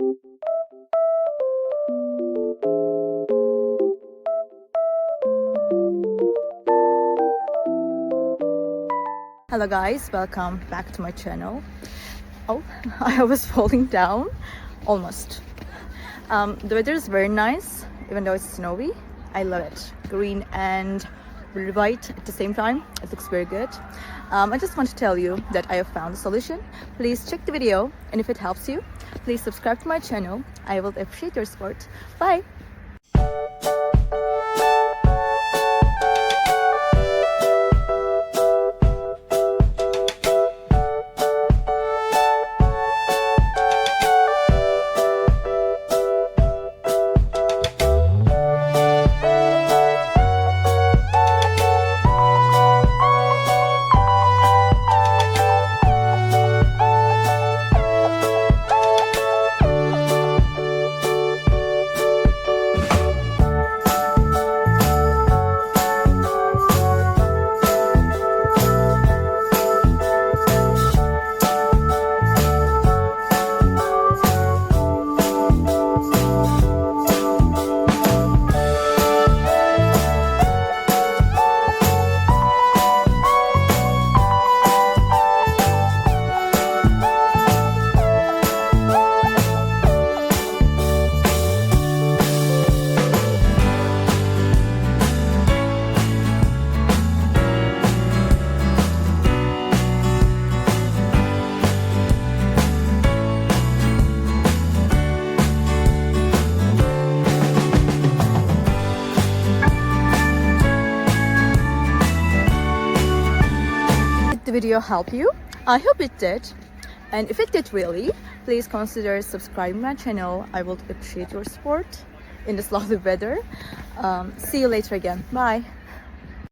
Hello guys, welcome back to my channel. Oh, I was falling down almost. The weather is very nice, even though it's snowy. I love it. Green and really white at the same time. It looks very good. I just want to tell you that I have found a solution. Please check the video, and if it helps you, please subscribe to my channel. I will appreciate your support. Bye! The video help you? I hope it did, and if it did really, please consider subscribing my channel. I will appreciate your support in this lovely weather. See you later again. Bye.